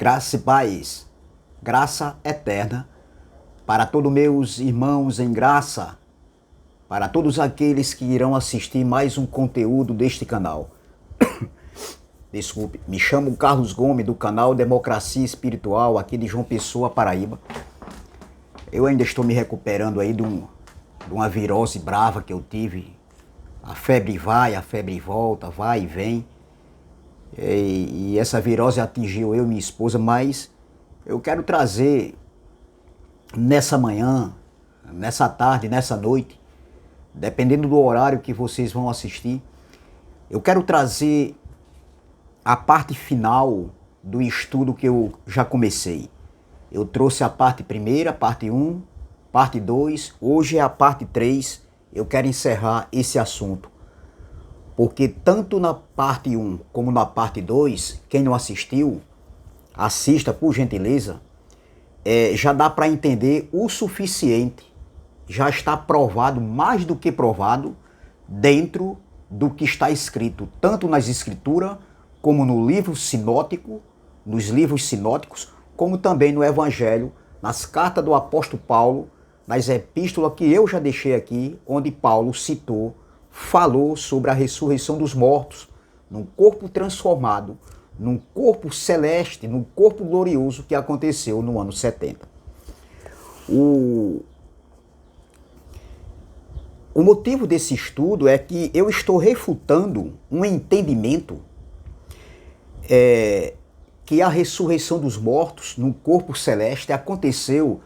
Graça e paz, graça eterna para todos meus irmãos em graça, para todos aqueles que irão assistir mais um conteúdo deste canal. Desculpe, me chamo Carlos Gomes do canal Democracia Espiritual aqui de João Pessoa, Paraíba. Eu ainda estou me recuperando aí de uma virose brava que eu tive. A febre vai, a febre volta, vai e vem. E essa virose atingiu eu e minha esposa, mas eu quero trazer nessa manhã, nessa tarde, nessa noite, dependendo do horário que vocês vão assistir, eu quero trazer a parte final do estudo que eu já comecei. Eu trouxe a parte primeira, parte 1, parte 2, hoje é a parte 3, eu quero encerrar esse assunto. Porque tanto na parte 1 como na parte 2, quem não assistiu, assista por gentileza, já dá para entender o suficiente, já está provado, mais do que provado, dentro do que está escrito, tanto nas escrituras, como no livro sinótico, nos livros sinóticos, como também no Evangelho, nas cartas do apóstolo Paulo, nas epístolas que eu já deixei aqui, onde Paulo citou, falou sobre a ressurreição dos mortos, num corpo transformado, num corpo celeste, num corpo glorioso que aconteceu no ano 70. O motivo desse estudo é que eu estou refutando um entendimento que a ressurreição dos mortos no corpo celeste aconteceu,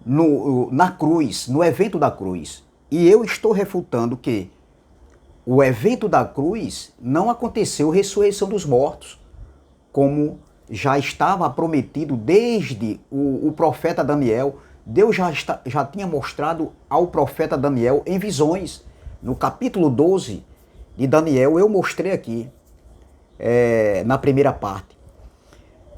na cruz, no evento da cruz. E eu estou refutando que o evento da cruz não aconteceu ressurreição dos mortos, como já estava prometido desde o profeta Daniel. Deus já tinha mostrado ao profeta Daniel em visões. No capítulo 12 de Daniel eu mostrei aqui, na primeira parte.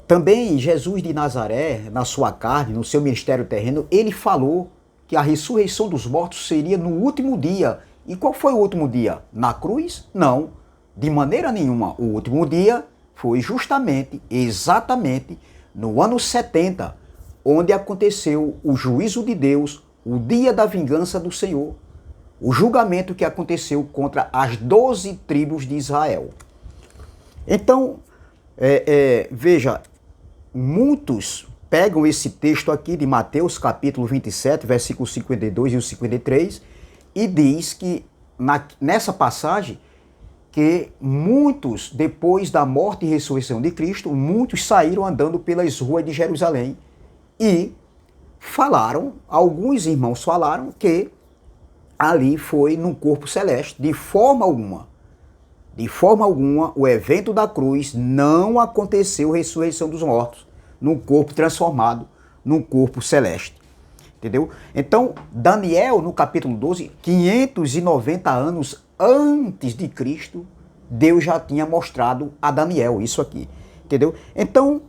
Também Jesus de Nazaré, na sua carne, no seu ministério terreno, ele falou que a ressurreição dos mortos seria no último dia. E qual foi o último dia? Na cruz? Não, de maneira nenhuma. O último dia foi justamente, exatamente, no ano 70, onde aconteceu o juízo de Deus, o dia da vingança do Senhor, o julgamento que aconteceu contra as 12 tribos de Israel. Então, veja, muitos pegam esse texto aqui de Mateus capítulo 27, versículos 52 e o 53, e diz que nessa passagem que muitos, depois da morte e ressurreição de Cristo, muitos saíram andando pelas ruas de Jerusalém e falaram, alguns irmãos falaram que ali foi num corpo celeste. De forma alguma, o evento da cruz não aconteceu ressurreição dos mortos, num corpo transformado, num corpo celeste. Entendeu? Então, Daniel, no capítulo 12, 590 anos antes de Cristo, Deus já tinha mostrado a Daniel isso aqui. Entendeu? Então,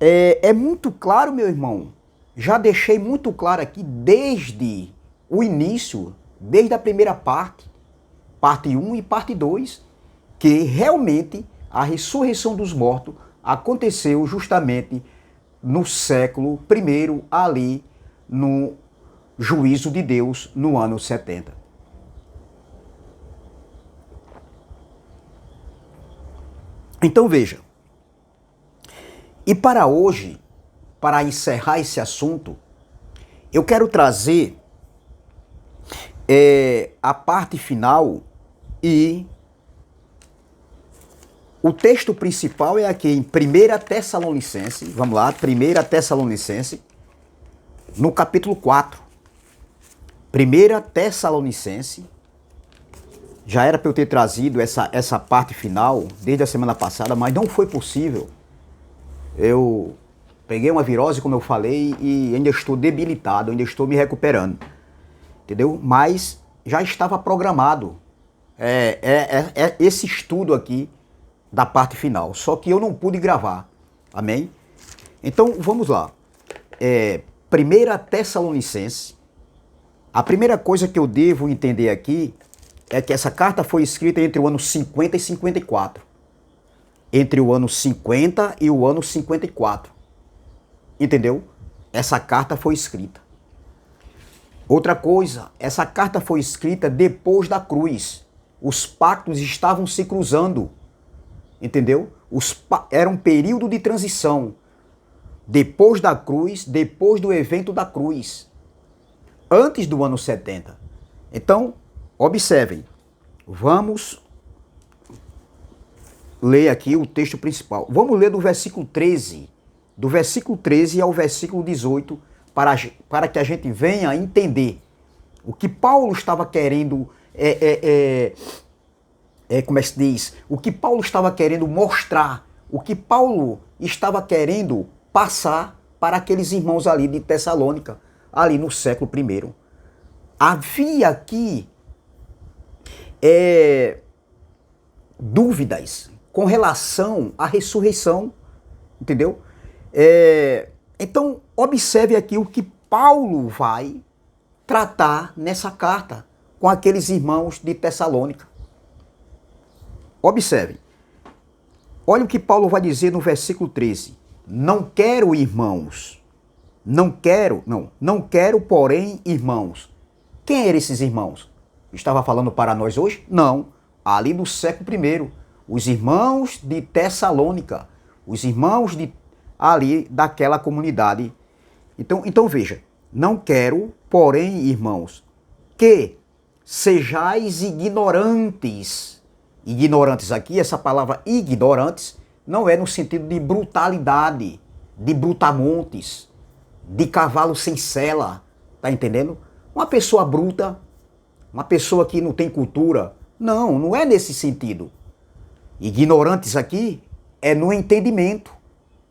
é muito claro, meu irmão, já deixei muito claro aqui desde o início, desde a primeira parte 1 e parte 2, que realmente a ressurreição dos mortos aconteceu justamente no século I, ali no juízo de Deus, no ano 70. Então veja, e para hoje, para encerrar esse assunto, eu quero trazer a parte final, e o texto principal é aqui em 1 Tessalonicenses, vamos lá, 1 Tessalonicenses, no capítulo 4. 1 Tessalonicenses, já era para eu ter trazido essa parte final desde a semana passada, mas não foi possível. Eu peguei uma virose, como eu falei, e ainda estou debilitado, ainda estou me recuperando, entendeu? Mas já estava programado esse estudo aqui da parte final, só que eu não pude gravar, amém? Então vamos lá, 1 Tessalonicenses, a primeira coisa que eu devo entender aqui é que essa carta foi escrita entre o ano 50 e 54, entre o ano 50 e o ano 54. Entendeu? Essa carta foi escrita. Outra coisa, essa carta foi escrita depois da cruz. Os pactos estavam se cruzando. Entendeu? Era um período de transição. Depois da cruz, depois do evento da cruz. Antes do ano 70. Então, observem. Vamos ler aqui o texto principal. Vamos ler do versículo 13. Do versículo 13 ao versículo 18, para que a gente venha entender o que Paulo estava querendo, como é que se diz? O que Paulo estava querendo mostrar, o que Paulo estava querendo passar para aqueles irmãos ali de Tessalônica, ali no século I. Havia aqui dúvidas com relação à ressurreição, entendeu? Então, observe aqui o que Paulo vai tratar nessa carta com aqueles irmãos de Tessalônica. Observe. Olha o que Paulo vai dizer no versículo 13. Não quero, irmãos. Não quero, porém, irmãos. Quem eram esses irmãos? Estava falando para nós hoje? Não. Ali no século I. Os irmãos de Tessalônica. Os irmãos ali daquela comunidade. Então veja. Não quero, porém, irmãos, que sejais ignorantes. Ignorantes aqui, essa palavra ignorantes, não é no sentido de brutalidade, de brutamontes, de cavalo sem sela, tá entendendo? Uma pessoa bruta, uma pessoa que não tem cultura, não é nesse sentido. Ignorantes aqui é no entendimento.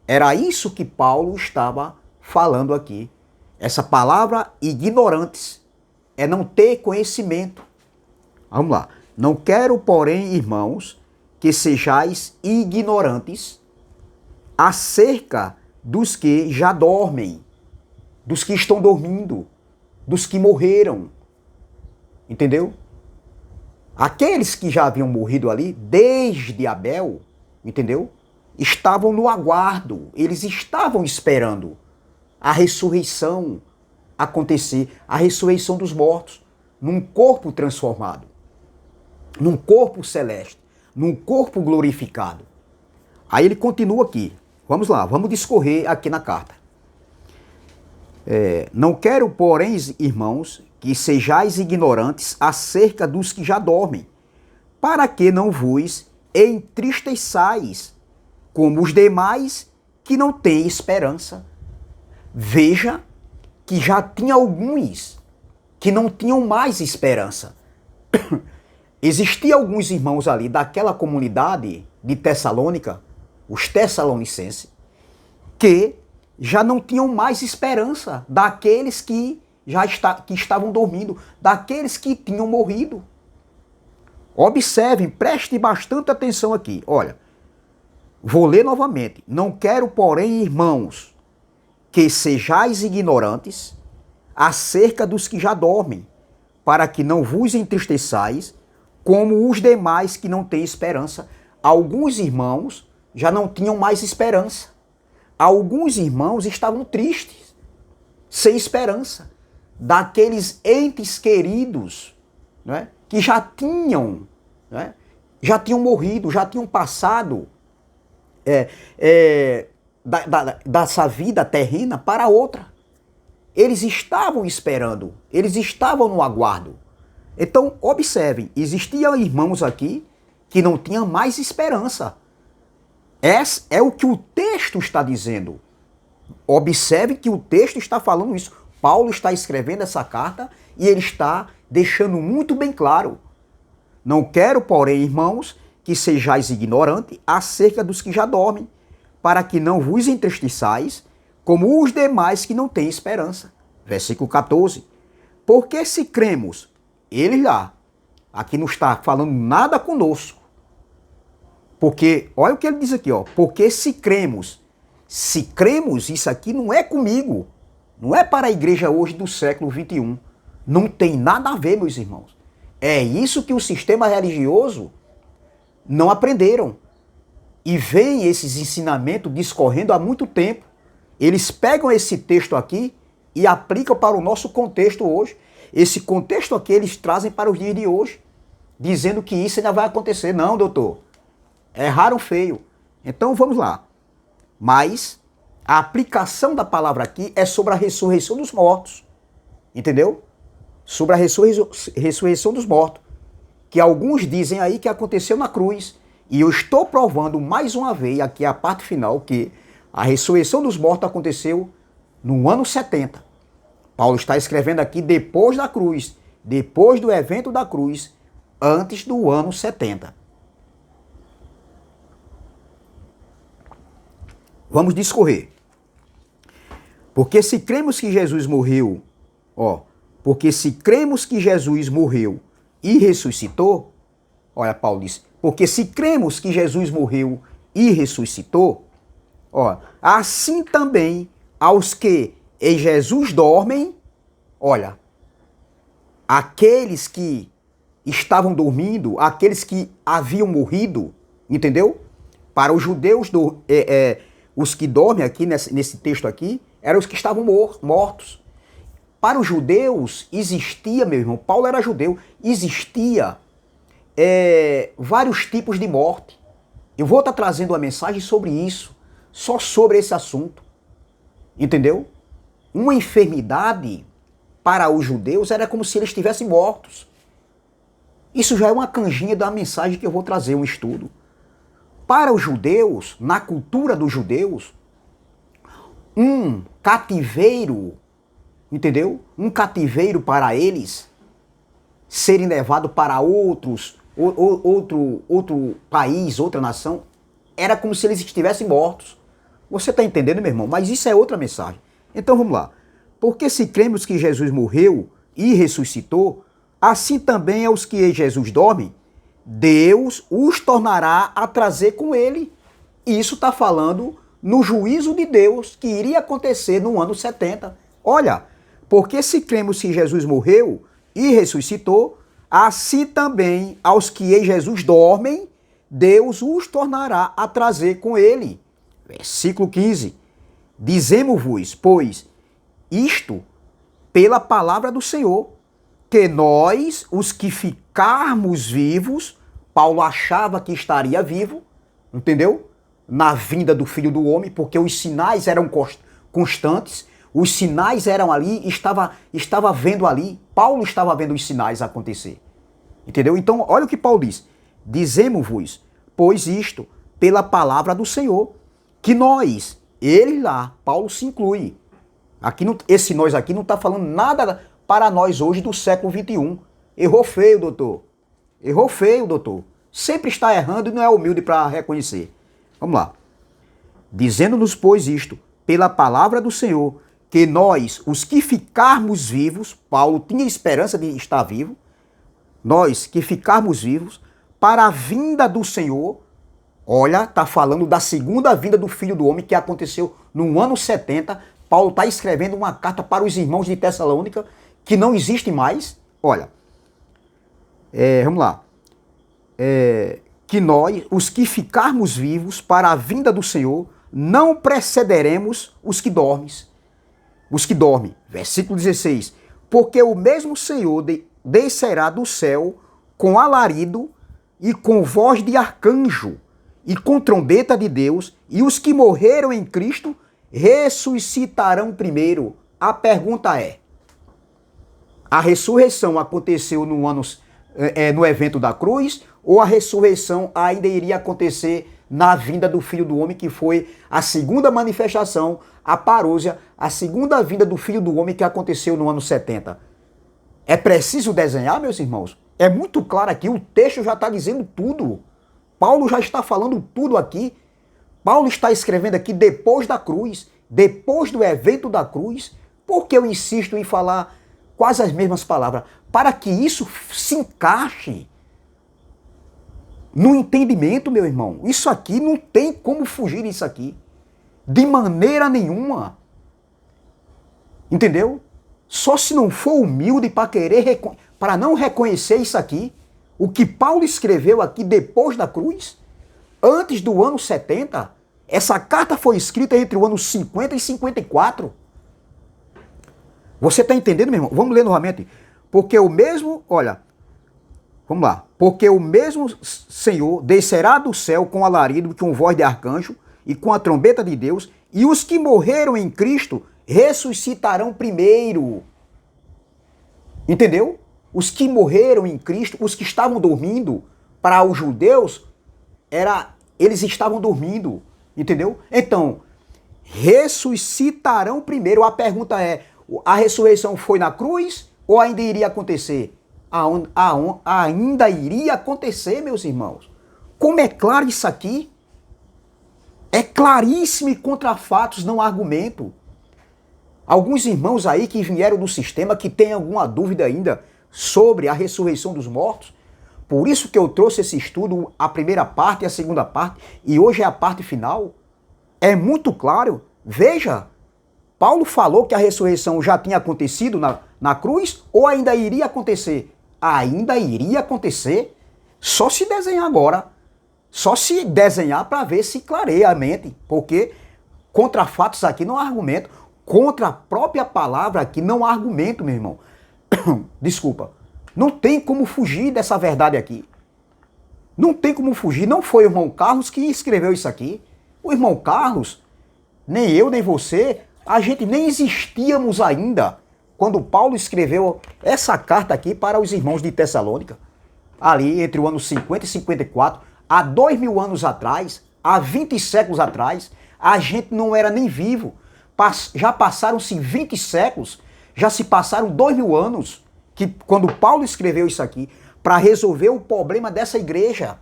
Era isso que Paulo estava falando aqui. Essa palavra ignorantes é não ter conhecimento. Vamos lá. Não quero, porém, irmãos, que sejais ignorantes acerca dos que já dormem, dos que estão dormindo, dos que morreram. Entendeu? Aqueles que já haviam morrido ali, desde Abel, entendeu? Estavam no aguardo, eles estavam esperando a ressurreição acontecer, a ressurreição dos mortos, num corpo transformado, num corpo celeste, num corpo glorificado. Aí ele continua aqui. Vamos lá, vamos discorrer aqui na carta. Não quero, porém, irmãos, que sejais ignorantes acerca dos que já dormem, para que não vos entristeçais, como os demais que não têm esperança. Veja que já tinha alguns que não tinham mais esperança. Existiam alguns irmãos ali daquela comunidade de Tessalônica, os tessalonicenses, que já não tinham mais esperança daqueles que que estavam dormindo, daqueles que tinham morrido. Observem, prestem bastante atenção aqui. Olha, vou ler novamente. Não quero, porém, irmãos, que sejais ignorantes acerca dos que já dormem, para que não vos entristeçais, como os demais que não têm esperança. Alguns irmãos já não tinham mais esperança. Alguns irmãos estavam tristes, sem esperança, daqueles entes queridos, né, que já tinham morrido, já tinham passado dessa vida terrena para outra. Eles estavam esperando, eles estavam no aguardo. Então, observem, existiam irmãos aqui que não tinham mais esperança. É o que o texto está dizendo. Observe que o texto está falando isso. Paulo está escrevendo essa carta e ele está deixando muito bem claro. Não quero, porém, irmãos, que sejais ignorantes acerca dos que já dormem, para que não vos entristeçais, como os demais que não têm esperança. Versículo 14. Porque se cremos, ele lá, aqui não está falando nada conosco. Porque, olha o que ele diz aqui, ó. Porque se cremos, isso aqui não é comigo. Não é para a igreja hoje do século XXI. Não tem nada a ver, meus irmãos. É isso que o sistema religioso não aprenderam. e veem esses ensinamentos discorrendo há muito tempo. Eles pegam esse texto aqui e aplicam para o nosso contexto hoje. Esse contexto aqui eles trazem para os dias de hoje, dizendo que isso ainda vai acontecer. Não, doutor. Erraram feio. Então vamos lá. Mas a aplicação da palavra aqui é sobre a ressurreição dos mortos. Entendeu? Sobre a ressurreição dos mortos. Que alguns dizem aí que aconteceu na cruz. E eu estou provando mais uma vez, aqui a parte final, que a ressurreição dos mortos aconteceu no ano 70. Paulo está escrevendo aqui depois da cruz, depois do evento da cruz, antes do ano 70. Vamos discorrer. Porque se cremos que Jesus morreu, porque se cremos que Jesus morreu e ressuscitou, olha, Paulo diz, porque se cremos que Jesus morreu e ressuscitou, assim também aos que em Jesus dormem, olha, aqueles que estavam dormindo, aqueles que haviam morrido, entendeu? Para os judeus, os que dormem aqui nesse texto aqui, eram os que estavam mortos. Para os judeus existia, meu irmão, Paulo era judeu, existia vários tipos de morte. Eu vou estar trazendo uma mensagem sobre isso, só sobre esse assunto, entendeu? Uma enfermidade para os judeus era como se eles estivessem mortos. Isso já é uma canjinha da mensagem que eu vou trazer, um estudo. Para os judeus, na cultura dos judeus, um cativeiro, entendeu? Um cativeiro para eles serem levados para outro país, outra nação, era como se eles estivessem mortos. Você está entendendo, meu irmão? Mas isso é outra mensagem. Então vamos lá. Porque se cremos que Jesus morreu e ressuscitou, assim também aos que em Jesus dormem, Deus os tornará a trazer com ele. Isso está falando no juízo de Deus que iria acontecer no ano 70. Olha, porque se cremos que Jesus morreu e ressuscitou, assim também aos que em Jesus dormem, Deus os tornará a trazer com ele. Versículo 15. Dizemos-vos, pois, isto pela palavra do Senhor, que nós, os que ficarmos vivos, Paulo achava que estaria vivo, entendeu? Na vinda do Filho do Homem, porque os sinais eram constantes, os sinais eram ali, estava vendo ali, Paulo estava vendo os sinais acontecer, entendeu? Então, olha o que Paulo diz, dizemos-vos, pois isto, pela palavra do Senhor, que nós, ele lá, Paulo se inclui, aqui esse nós aqui não está falando nada para nós hoje do século 21. Errou feio, doutor. Errou feio, doutor. Sempre está errando e não é humilde para reconhecer. Vamos lá. Dizendo-nos, pois, isto, pela palavra do Senhor, que nós, os que ficarmos vivos, Paulo tinha esperança de estar vivo, nós que ficarmos vivos, para a vinda do Senhor, olha, está falando da segunda vinda do Filho do Homem que aconteceu no ano 70, Paulo está escrevendo uma carta para os irmãos de Tessalônica, que não existe mais. Olha, vamos lá. Que nós, os que ficarmos vivos para a vinda do Senhor, não precederemos os que dormem. Os que dormem. Versículo 16. Porque o mesmo Senhor descerá do céu com alarido e com voz de arcanjo e com trombeta de Deus, e os que morreram em Cristo ressuscitarão primeiro. A pergunta é, a ressurreição aconteceu no evento da cruz, ou a ressurreição ainda iria acontecer na vinda do Filho do Homem, que foi a segunda manifestação, a parousia, a segunda vinda do Filho do Homem que aconteceu no ano 70. É preciso desenhar, meus irmãos? É muito claro aqui, o texto já está dizendo tudo. Paulo já está falando tudo aqui. Paulo está escrevendo aqui depois da cruz, depois do evento da cruz. Por que eu insisto em falar quase as mesmas palavras? Para que isso se encaixe no entendimento, meu irmão. Isso aqui não tem como fugir disso aqui. De maneira nenhuma. Entendeu? Só se não for humilde para não reconhecer isso aqui, o que Paulo escreveu aqui depois da cruz, antes do ano 70. Essa carta foi escrita entre o ano 50 e 54. Você está entendendo, meu irmão? Vamos ler novamente. Porque o mesmo, olha, vamos lá. Porque o mesmo Senhor descerá do céu com alarido, com voz de arcanjo e com a trombeta de Deus, e os que morreram em Cristo ressuscitarão primeiro. Entendeu? Os que morreram em Cristo, os que estavam dormindo, para os judeus, eles estavam dormindo. Entendeu? Então, ressuscitarão primeiro. A pergunta é, a ressurreição foi na cruz ou ainda iria acontecer? Ainda iria acontecer, meus irmãos. Como é claro isso aqui? É claríssimo e contra fatos, não há argumento. Alguns irmãos aí que vieram do sistema que têm alguma dúvida ainda sobre a ressurreição dos mortos. Por isso que eu trouxe esse estudo, a primeira parte e a segunda parte, e hoje é a parte final. É muito claro. Veja, Paulo falou que a ressurreição já tinha acontecido na cruz ou ainda iria acontecer? Ainda iria acontecer. Só se desenhar agora. Só se desenhar para ver se clareia a mente. Porque contra fatos aqui não há argumento. Contra a própria palavra aqui não há argumento, meu irmão. Desculpa. Não tem como fugir dessa verdade aqui. Não tem como fugir. Não foi o irmão Carlos que escreveu isso aqui. O irmão Carlos, nem eu, nem você, a gente nem existíamos ainda quando Paulo escreveu essa carta aqui para os irmãos de Tessalônica. Ali entre o ano 50 e 54, há 2000 anos atrás, há 20 séculos atrás, a gente não era nem vivo. Já passaram-se 20 séculos, já se passaram 2000 anos que quando Paulo escreveu isso aqui para resolver o problema dessa igreja,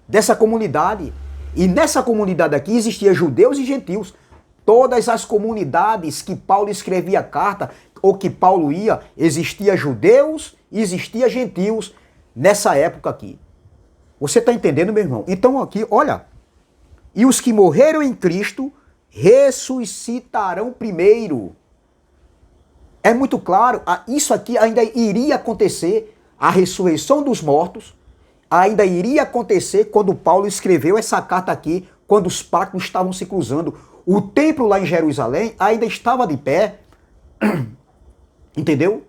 dessa comunidade. E nessa comunidade aqui existia judeus e gentios. Todas as comunidades que Paulo escrevia a carta, ou que Paulo ia, existia judeus e existia gentios nessa época aqui. Você está entendendo, meu irmão? Então aqui, olha, e os que morreram em Cristo ressuscitarão primeiro. É muito claro, isso aqui ainda iria acontecer, a ressurreição dos mortos, ainda iria acontecer quando Paulo escreveu essa carta aqui, quando os pactos estavam se cruzando. O templo lá em Jerusalém ainda estava de pé, entendeu?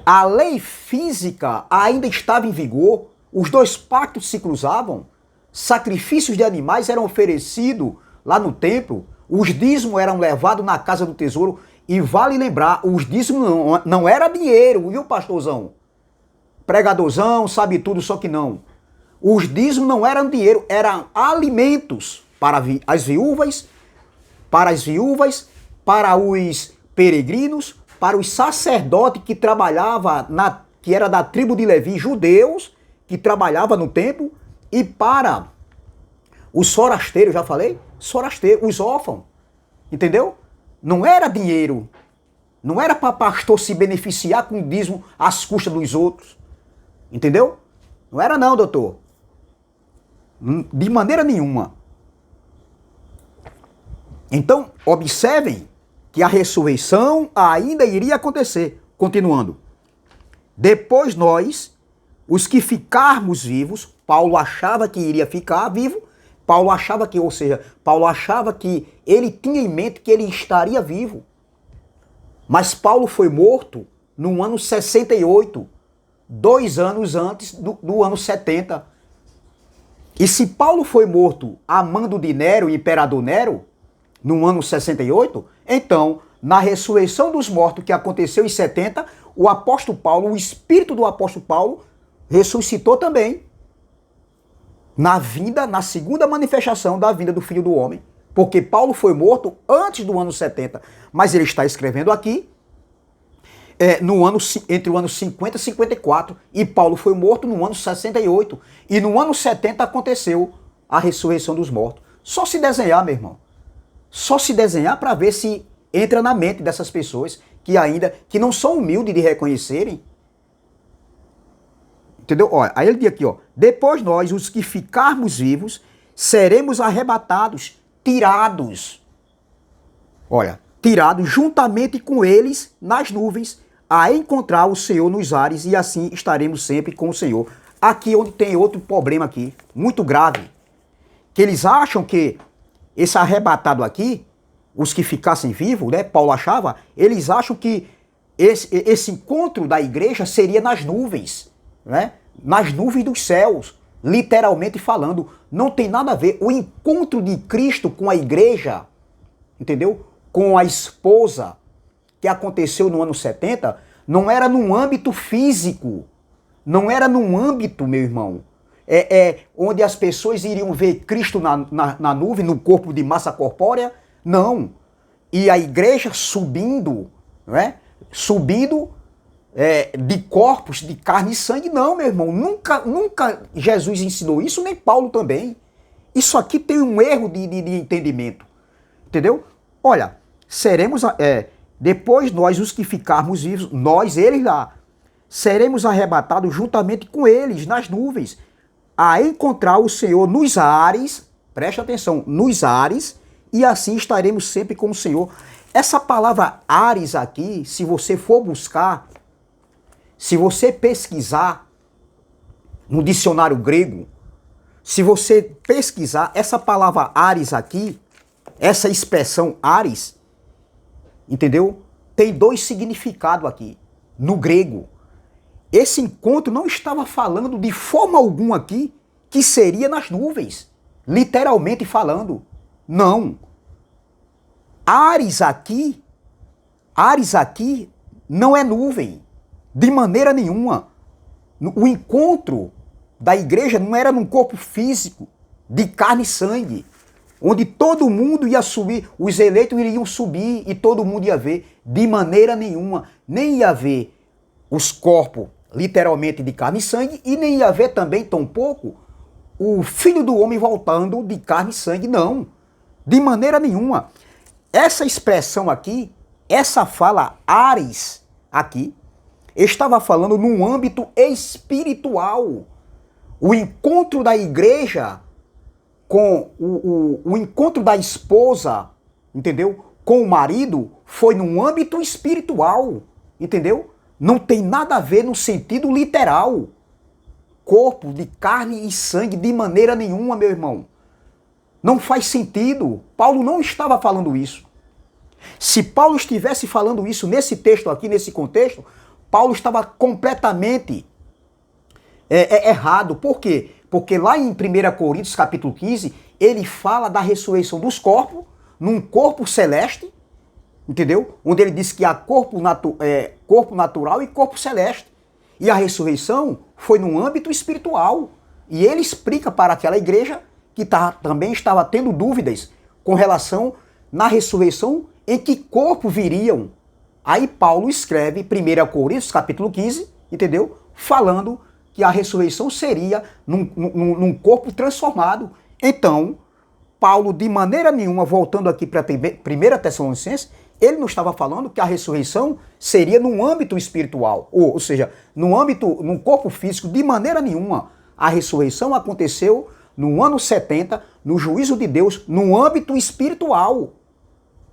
A lei física ainda estava em vigor, os dois pactos se cruzavam, sacrifícios de animais eram oferecidos lá no templo, os dízimos eram levados na casa do tesouro, e vale lembrar, os dízimos não era dinheiro, viu, pastorzão? Pregadorzão, sabe tudo, só que não. Os dízimos não eram dinheiro, eram alimentos para as viúvas, para os peregrinos, para os sacerdotes que trabalhavam, que era da tribo de Levi, judeus, que trabalhavam no templo, e para os forasteiros, já falei? Forasteiros, os órfãos, entendeu? Não era dinheiro, não era para pastor se beneficiar com o dízimo às custas dos outros, entendeu? Não era não, doutor. De maneira nenhuma. Então, observem que a ressurreição ainda iria acontecer. Continuando. Depois nós, os que ficarmos vivos, Paulo achava que iria ficar vivo, Paulo achava que ele tinha em mente que ele estaria vivo. Mas Paulo foi morto no ano 68, 2 anos antes do ano 70. E se Paulo foi morto a mando de Nero, imperador Nero, no ano 68, então, na ressurreição dos mortos que aconteceu em 70, o apóstolo Paulo, o espírito do apóstolo Paulo, ressuscitou também. Na segunda manifestação da vinda do Filho do Homem. Porque Paulo foi morto antes do ano 70. Mas ele está escrevendo aqui entre o ano 50 e 54. E Paulo foi morto no ano 68. E no ano 70 aconteceu a ressurreição dos mortos. Só se desenhar, meu irmão. Só se desenhar para ver se entra na mente dessas pessoas que não são humildes de reconhecerem. Entendeu? Olha, aí ele diz aqui, ó, depois nós, os que ficarmos vivos, seremos arrebatados, tirados. Olha, tirados juntamente com eles nas nuvens, a encontrar o Senhor nos ares, e assim estaremos sempre com o Senhor. Aqui onde tem outro problema aqui, muito grave, que eles acham que esse arrebatado aqui, os que ficassem vivos, né, Paulo achava, eles acham que esse encontro da igreja seria nas nuvens, né, nas nuvens dos céus, literalmente falando. Não tem nada a ver. O encontro de Cristo com a igreja, entendeu? Com a esposa, que aconteceu no ano 70, não era num âmbito físico, não era num âmbito, meu irmão, onde as pessoas iriam ver Cristo na nuvem, no corpo de massa corpórea, não. E a igreja subindo, né? Subindo de corpos, de carne e sangue, não, meu irmão. Nunca Jesus ensinou isso, nem Paulo também. Isso aqui tem um erro de entendimento, entendeu? Olha, seremos, depois nós, os que ficarmos vivos, nós, eles lá, seremos arrebatados juntamente com eles nas nuvens, a encontrar o Senhor nos ares, preste atenção, nos ares, e assim estaremos sempre com o Senhor. Essa palavra ares aqui, se você for buscar, se você pesquisar no dicionário grego, se você pesquisar essa palavra ares aqui, essa expressão ares, entendeu? Tem dois significados aqui, no grego. Esse encontro não estava falando de forma alguma aqui que seria nas nuvens, literalmente falando. Não. Ares aqui não é nuvem, de maneira nenhuma. O encontro da igreja não era num corpo físico, de carne e sangue, onde todo mundo ia subir, os eleitos iriam subir e todo mundo ia ver, de maneira nenhuma. Nem ia ver os corpos literalmente de carne e sangue, e nem ia ver também, tampouco, o Filho do Homem voltando de carne e sangue, não. De maneira nenhuma. Essa expressão aqui, essa fala ares aqui, estava falando num âmbito espiritual. O encontro da igreja com o encontro da esposa, entendeu? Com o marido, foi num âmbito espiritual, entendeu? Não tem nada a ver no sentido literal. Corpo de carne e sangue de maneira nenhuma, meu irmão. Não faz sentido. Paulo não estava falando isso. Se Paulo estivesse falando isso nesse texto aqui, nesse contexto, Paulo estava completamente errado. Por quê? Porque lá em 1 Coríntios capítulo 15, ele fala da ressurreição dos corpos, num corpo celeste, entendeu? Onde ele diz que há corpo natural e corpo celeste. E a ressurreição foi num âmbito espiritual. E ele explica para aquela igreja que também estava tendo dúvidas com relação na ressurreição em que corpo viriam. Aí Paulo escreve 1 Coríntios capítulo 15, entendeu? Falando que a ressurreição seria num corpo transformado. Então, Paulo, de maneira nenhuma, voltando aqui para 1 Tessalonicenses, ele não estava falando que a ressurreição seria num âmbito espiritual, ou seja, num corpo físico, de maneira nenhuma. A ressurreição aconteceu no ano 70, no juízo de Deus, num âmbito espiritual.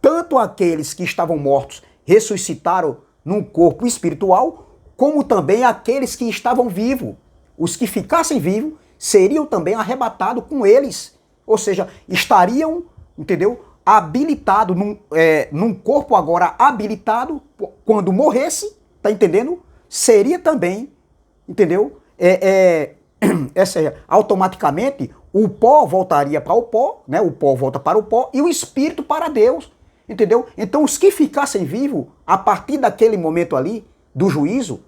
Tanto aqueles que estavam mortos ressuscitaram num corpo espiritual, como também aqueles que estavam vivos. Os que ficassem vivos seriam também arrebatados com eles. Ou seja, estariam, entendeu? Habilitado, num corpo agora habilitado, quando morresse, tá entendendo? Seria também, entendeu? Automaticamente, o pó voltaria para o pó, né? O pó volta para o pó e o espírito para Deus, entendeu? Então, os que ficassem vivos, a partir daquele momento ali, do juízo,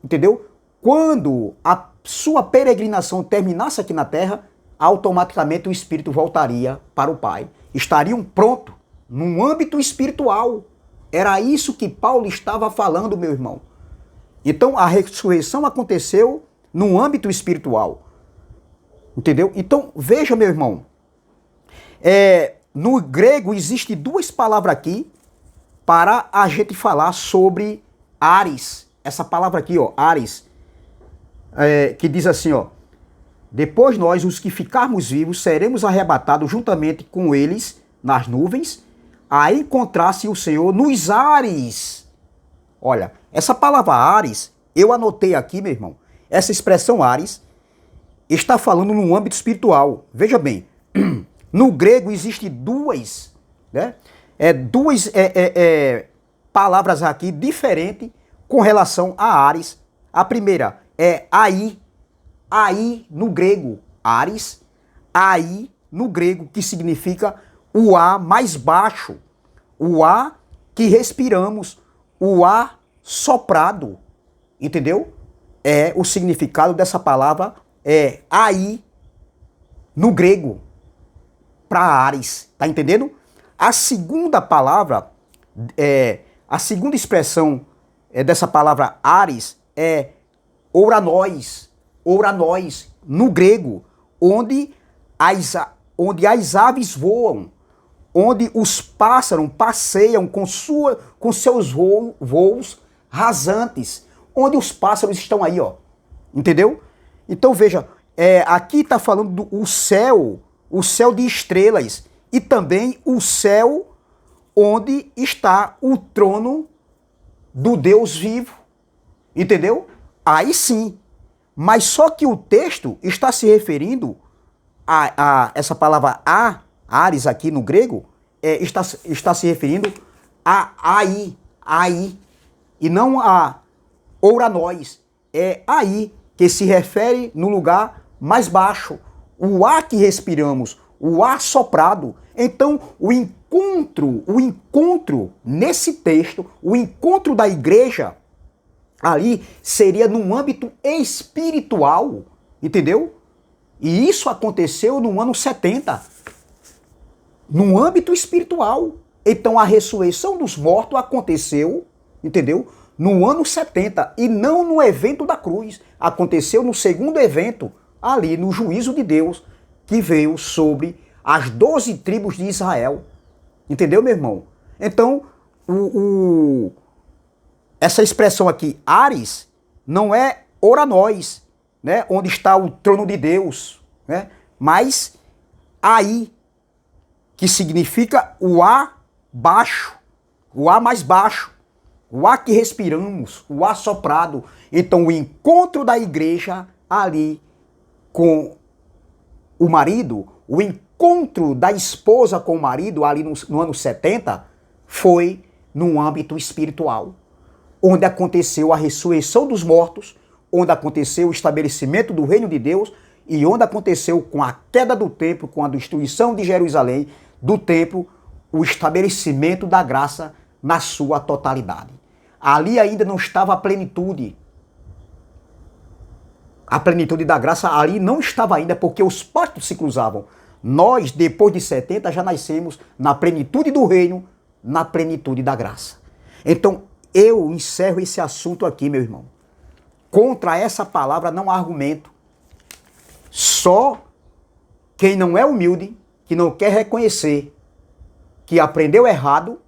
entendeu? Quando a sua peregrinação terminasse aqui na terra, automaticamente o espírito voltaria para o Pai. Estariam prontos, num âmbito espiritual. Era isso que Paulo estava falando, meu irmão. Então, a ressurreição aconteceu num âmbito espiritual. Entendeu? Então, veja, meu irmão. No grego, existe duas palavras aqui para a gente falar sobre ares. Essa palavra aqui, ó, ares, que diz assim, ó: depois nós, os que ficarmos vivos, seremos arrebatados juntamente com eles nas nuvens, a encontrar-se o Senhor nos ares. Olha, essa palavra ares, eu anotei aqui, meu irmão. Essa expressão ares está falando num âmbito espiritual. Veja bem, no grego existe duas, né? Duas palavras aqui diferentes com relação a Ares. A primeira é aí, aí no grego, Ares, aí no grego, que significa o ar mais baixo, o ar que respiramos, o ar soprado, entendeu? O significado dessa palavra aí no grego, para Ares, tá entendendo? A segunda palavra, a segunda expressão dessa palavra Ares é ouranós, ouranós, no grego, onde as aves voam, onde os pássaros passeiam com seus voos rasantes, onde os pássaros estão aí, ó, entendeu? Então veja, aqui está falando do céu de estrelas e também o céu onde está o trono do Deus vivo, entendeu? Aí sim, mas só que o texto está se referindo a essa palavra Ares aqui no grego, está se referindo a aí, e não a ouranós, é aí que se refere no lugar mais baixo, o ar que respiramos, o ar soprado. Então, o encontro nesse texto, o encontro da igreja ali seria num âmbito espiritual, entendeu? E isso aconteceu no ano 70, num âmbito espiritual. Então, a ressurreição dos mortos aconteceu, entendeu? No ano 70 e não no evento da cruz. Aconteceu no segundo evento, ali no juízo de Deus, que veio sobre as 12 tribos de Israel. Entendeu, meu irmão? Então, essa expressão aqui, Ares, não é ouranós, né? Onde está o trono de Deus, né? Mas aí, que significa o ar baixo, o ar mais baixo, o ar que respiramos, o ar soprado. Então, o encontro da igreja ali com o marido, o encontro da esposa com o marido ali no ano 70 foi num âmbito espiritual, onde aconteceu a ressurreição dos mortos, onde aconteceu o estabelecimento do reino de Deus e onde aconteceu com a queda do templo, com a destruição de Jerusalém, do templo, o estabelecimento da graça na sua totalidade. Ali ainda não estava a plenitude. A plenitude da graça ali não estava ainda, porque os pactos se cruzavam. Nós, depois de 70, já nascemos na plenitude do reino, na plenitude da graça. Então, eu encerro esse assunto aqui, meu irmão. Contra essa palavra não há argumento. Só quem não é humilde, que não quer reconhecer que aprendeu errado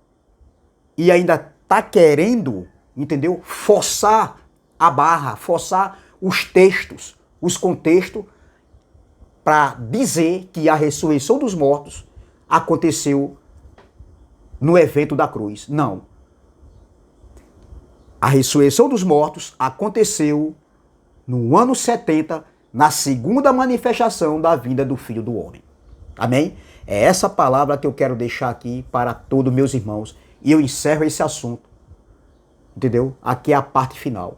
e ainda está querendo, entendeu? Forçar a barra, forçar os textos, os contextos, para dizer que a ressurreição dos mortos aconteceu no evento da cruz. Não. A ressurreição dos mortos aconteceu no ano 70, na segunda manifestação da vinda do Filho do Homem. Amém? É essa palavra que eu quero deixar aqui para todos meus irmãos. E eu encerro esse assunto. Entendeu? Aqui é a parte final.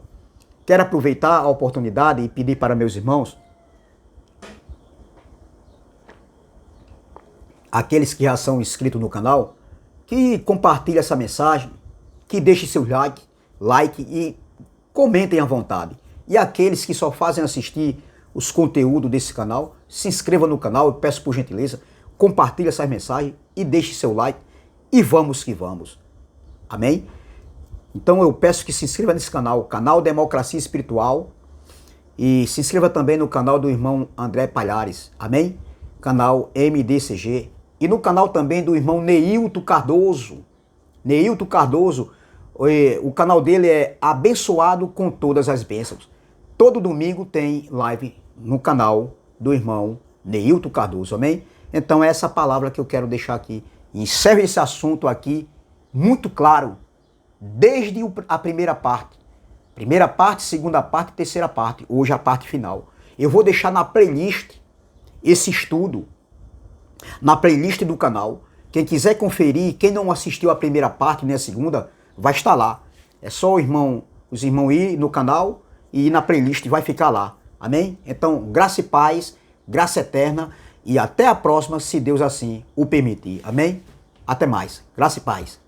Quero aproveitar a oportunidade e pedir para meus irmãos, aqueles que já são inscritos no canal, que compartilhem essa mensagem, que deixem seu like e comentem à vontade. E aqueles que só fazem assistir os conteúdos desse canal, se inscrevam no canal, eu peço por gentileza, compartilhe essas mensagens e deixe seu like e vamos que vamos. Amém? Então eu peço que se inscreva nesse canal, canal Democracia Espiritual, e se inscreva também no canal do irmão André Palhares, amém? Canal MDCG, e no canal também do irmão Neilton Cardoso. Neilton Cardoso, o canal dele é Abençoado com Todas as Bênçãos. Todo domingo tem live no canal do irmão Neilton Cardoso, amém? Então essa palavra que eu quero deixar aqui. Encerro esse assunto aqui muito claro, desde a primeira parte. Primeira parte, segunda parte, terceira parte. Hoje a parte final. Eu vou deixar na playlist esse estudo na playlist do canal. Quem quiser conferir, quem não assistiu a primeira parte nem a segunda, vai estar lá. É só os irmãos ir no canal e ir na playlist, vai ficar lá. Amém? Então, graça e paz, graça eterna e até a próxima, se Deus assim o permitir. Amém? Até mais. Graça e paz.